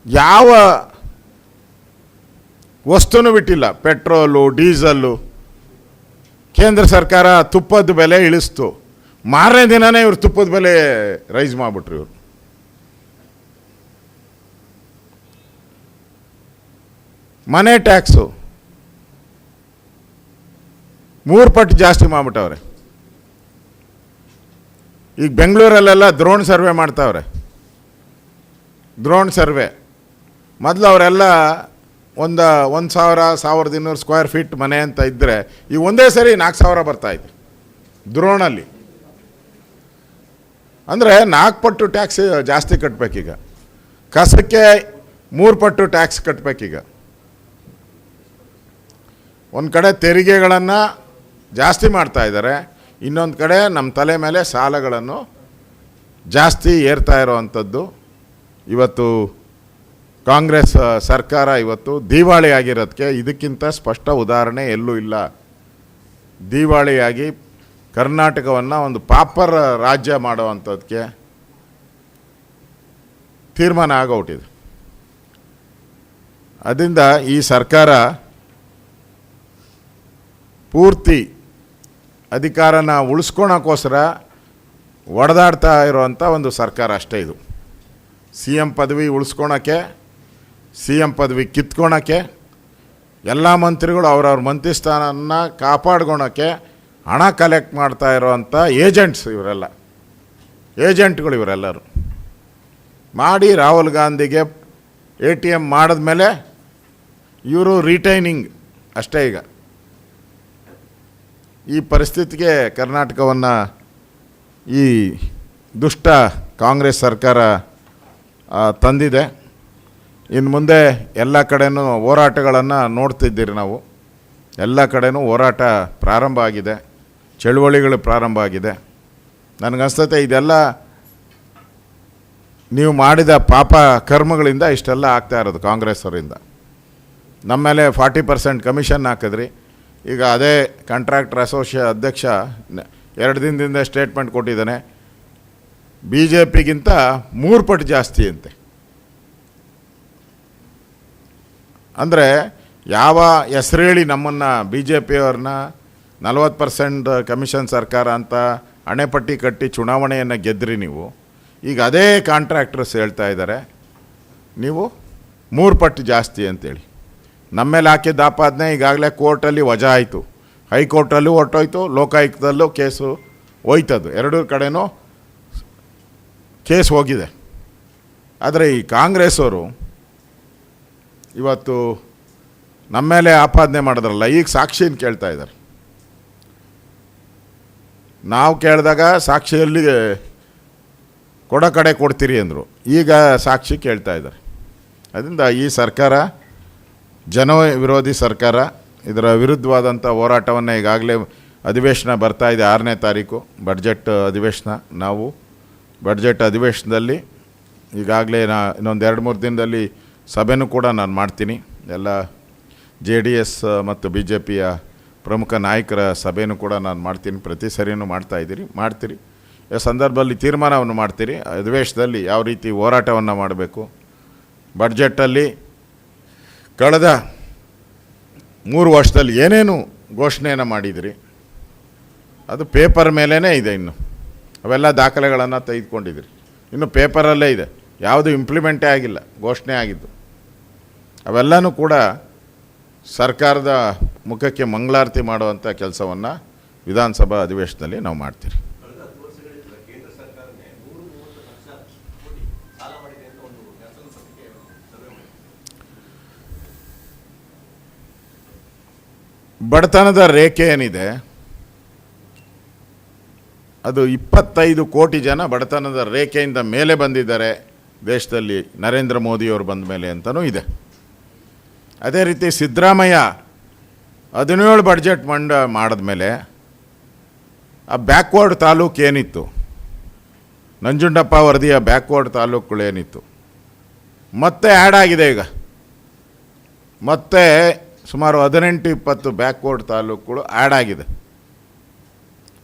ಯಾವ ವಸ್ತುನೂ ಬಿಟ್ಟಿಲ್ಲ. Petrol, diesel. ಕೇಂದ್ರ ಸರ್ಕಾರ ತುಪ್ಪದ ಬೆಲೆ ಇಳಿಸ್ತು, ಮಾರನೇ ದಿನವೇ ಇವರು ತುಪ್ಪದ ಬೆಲೆ ರೈಸ್ ಮಾಡಿಬಿಟ್ರು. ಇವರು ಮನೆ ಟ್ಯಾಕ್ಸು 3 ಪಟ್ಟು ಜಾಸ್ತಿ ಮಾಡಿಬಿಟ್ಟವ್ರೆ. ಈಗ ಬೆಂಗಳೂರಲ್ಲೆಲ್ಲ ಡ್ರೋನ್ ಸರ್ವೆ ಮಾಡ್ತಾವ್ರೆ. ಡ್ರೋನ್ ಸರ್ವೆ ಮೊದಲು ಅವರೆಲ್ಲ 1,200 ಸ್ಕ್ವೇರ್ ಫೀಟ್ ಮನೆ ಅಂತ ಇದ್ದರೆ ಈಗ ಒಂದೇ ಸರಿ 4,000 ಬರ್ತಾಯಿದೆ ಡ್ರೋನಲ್ಲಿ. ಅಂದರೆ 4 ಪಟ್ಟು ಟ್ಯಾಕ್ಸ್ ಜಾಸ್ತಿ ಕಟ್ಟಬೇಕೀಗ. ಕಸಕ್ಕೆ 3 ಪಟ್ಟು ಟ್ಯಾಕ್ಸ್ ಕಟ್ಟಬೇಕೀಗ. ಒಂದು ಕಡೆ ತೆರಿಗೆಗಳನ್ನು ಜಾಸ್ತಿ ಮಾಡ್ತಾಯಿದ್ದಾರೆ, ಇನ್ನೊಂದು ಕಡೆ ನಮ್ಮ ತಲೆ ಮೇಲೆ ಸಾಲಗಳನ್ನು ಜಾಸ್ತಿ ಏರ್ತಾ ಇರೋವಂಥದ್ದು. ಇವತ್ತು ಕಾಂಗ್ರೆಸ್ ಸರ್ಕಾರ ಇವತ್ತು ದಿವಾಳಿ ಆಗಿರೋದಕ್ಕೆ ಇದಕ್ಕಿಂತ ಸ್ಪಷ್ಟ ಉದಾಹರಣೆ ಎಲ್ಲೂ ಇಲ್ಲ. ದಿವಾಳಿಯಾಗಿ ಕರ್ನಾಟಕವನ್ನು ಒಂದು ಪಾಪರ್ ರಾಜ್ಯ ಮಾಡೋವಂಥದ್ದಕ್ಕೆ ತೀರ್ಮಾನ ಆಗೋಗ್ಬಿಟ್ಟಿದೆ. ಅದರಿಂದ ಈ ಸರ್ಕಾರ ಪೂರ್ತಿ ಅಧಿಕಾರನ ಉಳಿಸ್ಕೊಳಕ್ಕೋಸ್ಕರ ಒಡೆದಾಡ್ತಾ ಇರೋವಂಥ ಒಂದು ಸರ್ಕಾರ ಅಷ್ಟೇ ಇದು. CM ಪದವಿ ಉಳಿಸ್ಕೊಳಕ್ಕೆ, CM ಪದವಿ ಕಿತ್ಕೊಳಕ್ಕೆ, ಎಲ್ಲ ಮಂತ್ರಿಗಳು ಅವ್ರವ್ರ ಮಂತ್ರಿ ಸ್ಥಾನನ ಕಾಪಾಡ್ಕೊಳಕ್ಕೆ ಹಣ ಕಲೆಕ್ಟ್ ಮಾಡ್ತಾ ಇರೋವಂಥ ಏಜೆಂಟ್ಸ್ ಇವರೆಲ್ಲ, ಏಜೆಂಟ್ಗಳು ಇವರೆಲ್ಲರೂ ಮಾಡಿ ರಾಹುಲ್ ಗಾಂಧಿಗೆ ATM ಮಾಡಿದ್ಮೇಲೆ ಇವರು ರಿಟೈನಿಂಗ್ ಅಷ್ಟೇ. ಈಗ ಈ ಪರಿಸ್ಥಿತಿಗೆ ಕರ್ನಾಟಕವನ್ನು ಈ ದುಷ್ಟ ಕಾಂಗ್ರೆಸ್ ಸರ್ಕಾರ ತಂದಿದೆ. ಇನ್ನು ಮುಂದೆ ಎಲ್ಲ ಕಡೆನೂ ಹೋರಾಟಗಳನ್ನು ನೋಡ್ತಿದ್ದೀರಿ ನಾವು. ಎಲ್ಲ ಕಡೆನೂ ಹೋರಾಟ ಪ್ರಾರಂಭ ಆಗಿದೆ, ಚಳುವಳಿಗಳು ಪ್ರಾರಂಭ ಆಗಿದೆ. ನನಗನ್ಸುತ್ತೆ ಇದೆಲ್ಲ ನೀವು ಮಾಡಿದ ಪಾಪ ಕರ್ಮಗಳಿಂದ ಇಷ್ಟೆಲ್ಲ ಆಗ್ತಾ ಇರೋದು ಕಾಂಗ್ರೆಸ್ ಅವರಿಂದ. ನಮ್ಮ ಮೇಲೆ 40% ಕಮಿಷನ್ ಹಾಕಿದ್ರಿ. ಈಗ ಅದೇ ಕಾಂಟ್ರಾಕ್ಟರ್ ಅಧ್ಯಕ್ಷ 2 ದಿನದಿಂದ ಸ್ಟೇಟ್ಮೆಂಟ್ ಕೊಟ್ಟಿದ್ದಾನೆ, BJPಗಿಂತ 3 ಪಟ್ಟು ಜಾಸ್ತಿ ಅಂತೆ. ಅಂದರೆ ಯಾವ ಹೆಸರು ಹೇಳಿ ನಮ್ಮನ್ನು BJPಯವ್ರನ್ನ 40% ಕಮಿಷನ್ ಸರ್ಕಾರ ಅಂತ ಹಣೆಪಟ್ಟಿ ಕಟ್ಟಿ ಚುನಾವಣೆಯನ್ನು ಗೆದ್ರಿ ನೀವು. ಈಗ ಅದೇ ಕಾಂಟ್ರಾಕ್ಟರ್ಸ್ ಹೇಳ್ತಾ ಇದ್ದಾರೆ ನೀವು 3 ಪಟ್ಟು ಜಾಸ್ತಿ ಅಂತೇಳಿ. ನಮ್ಮ ಮೇಲೆ ಹಾಕಿದ್ದ ಆಪಾದನೆ ಈಗಾಗಲೇ ಕೋರ್ಟಲ್ಲಿ ವಜಾ ಆಯಿತು, ಹೈಕೋರ್ಟಲ್ಲೂ ಹೊರಟೋಯ್ತು, ಲೋಕಾಯುಕ್ತದಲ್ಲೂ ಕೇಸು ಹೋಯ್ತದು. 2 ಕಡೆನೂ ಕೇಸ್ ಹೋಗಿದೆ. ಆದರೆ ಈ ಕಾಂಗ್ರೆಸ್ ಅವರು ಇವತ್ತು ನಮ್ಮ ಮೇಲೆ ಆಪಾದನೆ ಮಾಡಿದ್ರಲ್ಲ, ಈಗ ಸಾಕ್ಷಿನ ಕೇಳ್ತಾ ಇದ್ದಾರೆ. ನಾವು ಕೇಳಿದಾಗ ಸಾಕ್ಷಿಯಲ್ಲಿ ಕೊಡೋ ಕಡೆ ಕೊಡ್ತೀರಿ ಅಂದರು, ಈಗ ಸಾಕ್ಷಿ ಕೇಳ್ತಾ ಇದ್ದಾರೆ. ಅದರಿಂದ ಈ ಸರ್ಕಾರ ಜನ ವಿರೋಧಿ ಸರ್ಕಾರ. ಇದರ ವಿರುದ್ಧವಾದಂಥ ಹೋರಾಟವನ್ನು ಈಗಾಗಲೇ ಅಧಿವೇಶನ ಬರ್ತಾ ಇದೆ 6ನೇ ತಾರೀಕು ಬಡ್ಜೆಟ್ ಅಧಿವೇಶನ. ನಾವು ಬಡ್ಜೆಟ್ ಅಧಿವೇಶನದಲ್ಲಿ ಈಗಾಗಲೇ ಇನ್ನೊಂದು 2-3 ದಿನದಲ್ಲಿ ಸಭೆನೂ ಕೂಡ ನಾನು ಮಾಡ್ತೀನಿ. ಎಲ್ಲ JDS ಮತ್ತು BJPಯ ಪ್ರಮುಖ ನಾಯಕರ ಸಭೆನೂ ಕೂಡ ನಾನು ಮಾಡ್ತೀನಿ. ಪ್ರತಿ ಸರಿನೂ ಮಾಡ್ತೀರಿ. ಈ ಸಂದರ್ಭದಲ್ಲಿ ತೀರ್ಮಾನವನ್ನು ಮಾಡ್ತೀರಿ. ಅಧಿವೇಶನದಲ್ಲಿ ಯಾವ ರೀತಿ ಹೋರಾಟವನ್ನು ಮಾಡಬೇಕು. ಬಡ್ಜೆಟ್ಟಲ್ಲಿ ಕಳೆದ 3 ವರ್ಷದಲ್ಲಿ ಏನೇನು ಘೋಷಣೆಯನ್ನು ಮಾಡಿದಿರಿ ಅದು ಪೇಪರ್ ಮೇಲೇ ಇದೆ. ಇನ್ನು ಅವೆಲ್ಲ ದಾಖಲೆಗಳನ್ನು ತೆಗೆದುಕೊಂಡಿದ್ದೀರಿ. ಇನ್ನು ಪೇಪರಲ್ಲೇ ಇದೆ, ಯಾವುದು ಇಂಪ್ಲಿಮೆಂಟೇ ಆಗಿಲ್ಲ, ಘೋಷಣೆ ಆಗಿದ್ದು. ಅವೆಲ್ಲನೂ ಕೂಡ ಸರ್ಕಾರದ ಮುಖಕ್ಕೆ ಮಂಗಳಾರತಿ ಮಾಡುವಂಥ ಕೆಲಸವನ್ನು ವಿಧಾನಸಭಾ ಅಧಿವೇಶನದಲ್ಲಿ ನಾವು ಮಾಡ್ತೀರಿ. ಬಡತನದ ರೇಖೆ ಏನಿದೆ ಅದು 25 ಕೋಟಿ ಜನ ಬಡತನದ ರೇಖೆಯಿಂದ ಮೇಲೆ ಬಂದಿದ್ದಾರೆ ದೇಶದಲ್ಲಿ ನರೇಂದ್ರ ಮೋದಿಯವರು ಬಂದ ಮೇಲೆ ಅಂತಲೂ ಇದೆ. ಅದೇ ರೀತಿ ಸಿದ್ದರಾಮಯ್ಯ 17 ಬಡ್ಜೆಟ್ ಮಾಡಿದ್ಮೇಲೆ ಆ ಬ್ಯಾಕ್ವರ್ಡ್ ತಾಲೂಕು ಏನಿತ್ತು, ನಂಜುಂಡಪ್ಪ ವರದಿಯ ಬ್ಯಾಕ್ವರ್ಡ್ ತಾಲೂಕುಗಳೇನಿತ್ತು ಮತ್ತೆ ಆ್ಯಡ್ ಆಗಿದೆ. ಈಗ ಮತ್ತೆ ಸುಮಾರು 18-20 ಬ್ಯಾಕ್ವರ್ಡ್ ತಾಲೂಕುಗಳು ಆ್ಯಡ್ ಆಗಿದೆ.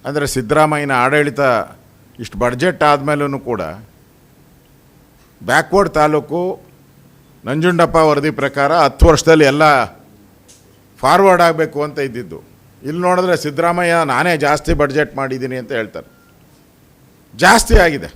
ಅಂದರೆ ಸಿದ್ದರಾಮಯ್ಯನ ಆಡಳಿತ ಇಷ್ಟು ಬಡ್ಜೆಟ್ ಆದಮೇಲೂ ಕೂಡ ಬ್ಯಾಕ್ವರ್ಡ್ ತಾಲೂಕು ನಂಜುಂಡಪ್ಪ ವರದಿ ಪ್ರಕಾರ 10 ವರ್ಷದಲ್ಲಿ ಎಲ್ಲ ಫಾರ್ವರ್ಡ್ ಆಗಬೇಕು ಅಂತ ಇದ್ದಿದ್ದು. ಇಲ್ಲಿ ನೋಡಿದ್ರೆ ಸಿದ್ದರಾಮಯ್ಯ ನಾನೇ ಜಾಸ್ತಿ ಬಡ್ಜೆಟ್ ಮಾಡಿದ್ದೀನಿ ಅಂತ ಹೇಳ್ತಾರೆ. ಜಾಸ್ತಿ ಆಗಿದೆ.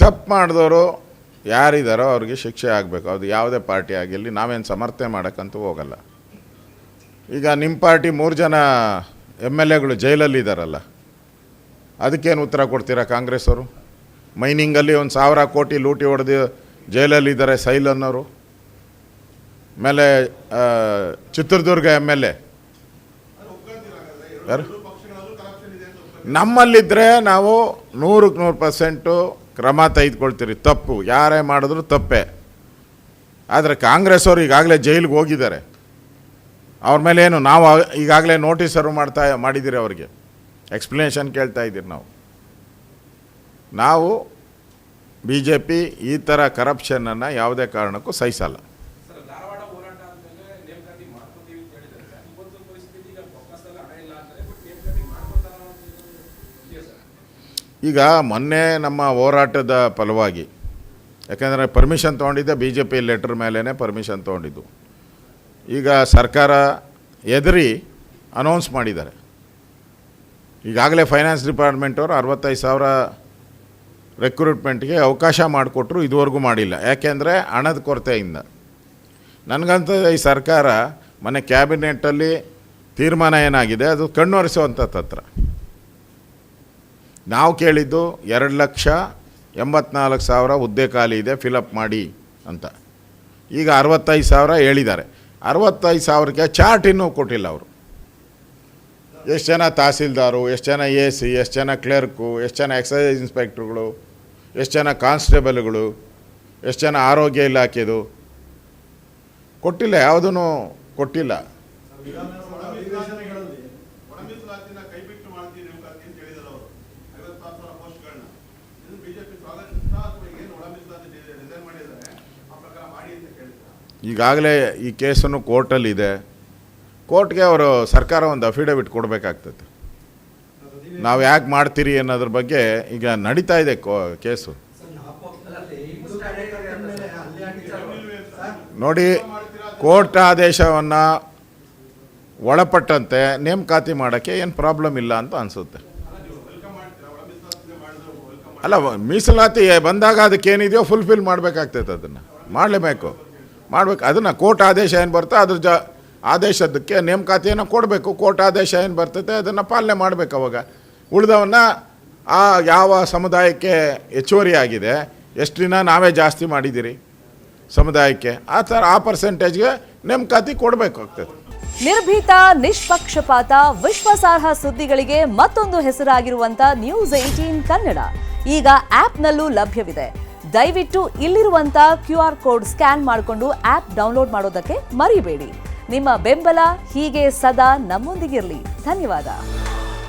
ತಪ್ಪು ಮಾಡಿದವರು ಯಾರಿದ್ದಾರೋ ಅವ್ರಿಗೆ ಶಿಕ್ಷೆ ಆಗಬೇಕು. ಅದು ಯಾವುದೇ ಪಾರ್ಟಿ ಆಗಿರಲಿ, ನಾವೇನು ಸಮರ್ಥನೆ ಮಾಡೋಕ್ಕಂತೂ ಹೋಗಲ್ಲ. ಈಗ ನಿಮ್ಮ ಪಾರ್ಟಿ 3 ಜನ MLAಗಳು ಜೈಲಲ್ಲಿದ್ದಾರಲ್ಲ, ಅದಕ್ಕೇನು ಉತ್ತರ ಕೊಡ್ತೀರಾ ಕಾಂಗ್ರೆಸ್ ಅವರು? ಮೈನಿಂಗಲ್ಲಿ 1,000 ಕೋಟಿ ಲೂಟಿ ಹೊಡೆದು ಜೈಲಲ್ಲಿದ್ದಾರೆ ಸೈಲ್ ಅನ್ನೋರು. ಆಮೇಲೆ ಚಿತ್ರದುರ್ಗ MLA ಯಾರು? ನಮ್ಮಲ್ಲಿದ್ದರೆ ನಾವು 100% ಕ್ರಮ ತೆಗೆದುಕೊಳ್ತೀರಿ. ತಪ್ಪು ಯಾರೇ ಮಾಡಿದ್ರು ತಪ್ಪೇ. ಆದರೆ ಕಾಂಗ್ರೆಸ್ ಅವರು ಈಗಾಗಲೇ ಜೈಲಿಗೆ ಹೋಗಿದ್ದಾರೆ. ಅವ್ರ ಮೇಲೆ ಏನು ನಾವು ಈಗಾಗಲೇ ನೋಟಿಸ್ ಸರ್ವ್ ಮಾಡಿದ್ದೀರಿ, ಅವ್ರಿಗೆ ಎಕ್ಸ್ಪ್ಲನೇಷನ್ ಕೇಳ್ತಾ ಇದ್ದೀರಿ. ನಾವು BJP ಈ ಥರ ಕರಪ್ಷನನ್ನು ಯಾವುದೇ ಕಾರಣಕ್ಕೂ ಸಹಿಸಲ್ಲ. ಈಗ ಮೊನ್ನೆ ನಮ್ಮ ಹೋರಾಟದ ಫಲವಾಗಿ, ಯಾಕೆಂದರೆ ಪರ್ಮಿಷನ್ ತೊಗೊಂಡಿದ್ದೆ BJP ಲೆಟ್ರ್ ಮೇಲೇ ಪರ್ಮಿಷನ್ ತೊಗೊಂಡಿದ್ದು. ಈಗ ಸರ್ಕಾರ ಎದುರಿ ಅನೌನ್ಸ್ ಮಾಡಿದ್ದಾರೆ. ಈಗಾಗಲೇ ಫೈನಾನ್ಸ್ ಡಿಪಾರ್ಟ್ಮೆಂಟವರು 65,000 ರೆಕ್ರೂಟ್ಮೆಂಟ್ಗೆ ಅವಕಾಶ ಮಾಡಿಕೊಟ್ರು, ಇದುವರೆಗೂ ಮಾಡಿಲ್ಲ. ಯಾಕೆಂದರೆ ಹಣದ ಕೊರತೆಯಿಂದ. ನನಗಂತ ಈ ಸರ್ಕಾರ ಮೊನ್ನೆ ಕ್ಯಾಬಿನೆಟ್ಟಲ್ಲಿ ತೀರ್ಮಾನ ಏನಾಗಿದೆ ಅದು ಕಣ್ಣೊರೆಸುವಂಥ ತತ್ರ. ನಾವು ಕೇಳಿದ್ದು 2,84,000 ಹುದ್ದೆ ಖಾಲಿ ಇದೆ, ಫಿಲಪ್ ಮಾಡಿ ಅಂತ. ಈಗ 65,000 ಹೇಳಿದ್ದಾರೆ. 65,000ಕ್ಕೆ ಚಾರ್ಟ್ ಇನ್ನೂ ಕೊಟ್ಟಿಲ್ಲ ಅವರು. ಎಷ್ಟು ಜನ ತಹಸೀಲ್ದಾರು, ಎಷ್ಟು ಜನ AC, ಎಷ್ಟು ಜನ ಕ್ಲರ್ಕು, ಎಷ್ಟು ಜನ ಎಕ್ಸೈಸ್ ಇನ್ಸ್ಪೆಕ್ಟ್ರುಗಳು, ಎಷ್ಟು ಜನ ಕಾನ್ಸ್ಟೇಬಲ್ಗಳು, ಎಷ್ಟು ಜನ ಆರೋಗ್ಯ ಇಲಾಖೆದು ಕೊಟ್ಟಿಲ್ಲ, ಯಾವುದೂ ಕೊಟ್ಟಿಲ್ಲ. ಈಗಾಗಲೇ ಈ ಕೇಸನ್ನು ಕೋರ್ಟಲ್ಲಿದೆ. ಕೋರ್ಟ್ಗೆ ಅವರು ಸರ್ಕಾರ ಒಂದು ಅಫಿಡವಿಟ್ ಕೊಡಬೇಕಾಗ್ತದೆ. ನಾವು ಯಾಕೆ ಮಾಡ್ತೀರಿ ಅನ್ನೋದ್ರ ಬಗ್ಗೆ ಈಗ ನಡೀತಾ ಇದೆ ಕೇಸು. ನೋಡಿ, ಕೋರ್ಟ್ ಆದೇಶವನ್ನು ಒಳಪಟ್ಟಂತೆ ನೇಮಕಾತಿ ಮಾಡೋಕ್ಕೆ ಏನು ಪ್ರಾಬ್ಲಮ್ ಇಲ್ಲ ಅಂತ ಅನಿಸುತ್ತೆ. ಅಲ್ಲ, ಮೀಸಲಾತಿ ಬಂದಾಗ ಅದಕ್ಕೇನಿದೆಯೋ ಫುಲ್ಫಿಲ್ ಮಾಡಬೇಕಾಗ್ತೈತೆ. ಅದನ್ನು ಮಾಡಲೇಬೇಕು. ಅದನ್ನು ಕೋರ್ಟ್ ಆದೇಶ ಏನು ಬರ್ತೋ ಅದ್ರ ಆದೇಶದಕ್ಕೆ ನೇಮಕಾತಿಯನ್ನು ಕೊಡಬೇಕು. ಕೋರ್ಟ್ ಆದೇಶ ಏನು ಬರ್ತೈತೆ ಅದನ್ನು ಪಾಲನೆ ಮಾಡಬೇಕು. ಅವಾಗ ಉಳಿದವನ್ನ ಯಾವ ಸಮುದಾಯಕ್ಕೆ ಹೆಚ್ಚುವರಿ ಆಗಿದೆ, ಎಷ್ಟು ದಿನ ನಾವೇ ಜಾಸ್ತಿ ಮಾಡಿದ್ದೀರಿ ಸಮುದಾಯಕ್ಕೆ, ಆ ಪರ್ಸೆಂಟೇಜ್ಗೆ ನೇಮಕಾತಿ ಕೊಡಬೇಕಾಗ್ತದೆ. ನಿರ್ಭೀತ, ನಿಷ್ಪಕ್ಷಪಾತ, ವಿಶ್ವಾಸಾರ್ಹ ಸುದ್ದಿಗಳಿಗೆ ಮತ್ತೊಂದು ಹೆಸರಾಗಿರುವಂತ News18 ಕನ್ನಡ ಈಗ ಆಪ್ನಲ್ಲೂ ಲಭ್ಯವಿದೆ. ದಯವಿಟ್ಟು ಇಲ್ಲಿರುವಂತ QR ಕೋಡ್ ಸ್ಕ್ಯಾನ್ ಮಾಡಿಕೊಂಡು ಆಪ್ ಡೌನ್ಲೋಡ್ ಮಾಡೋದಕ್ಕೆ ಮರಿಬೇಡಿ. ನಿಮ್ಮ ಬೆಂಬಲ ಹೀಗೆ ಸದಾ ನಮ್ಮೊಂದಿಗಿರಲಿ. ಧನ್ಯವಾದ.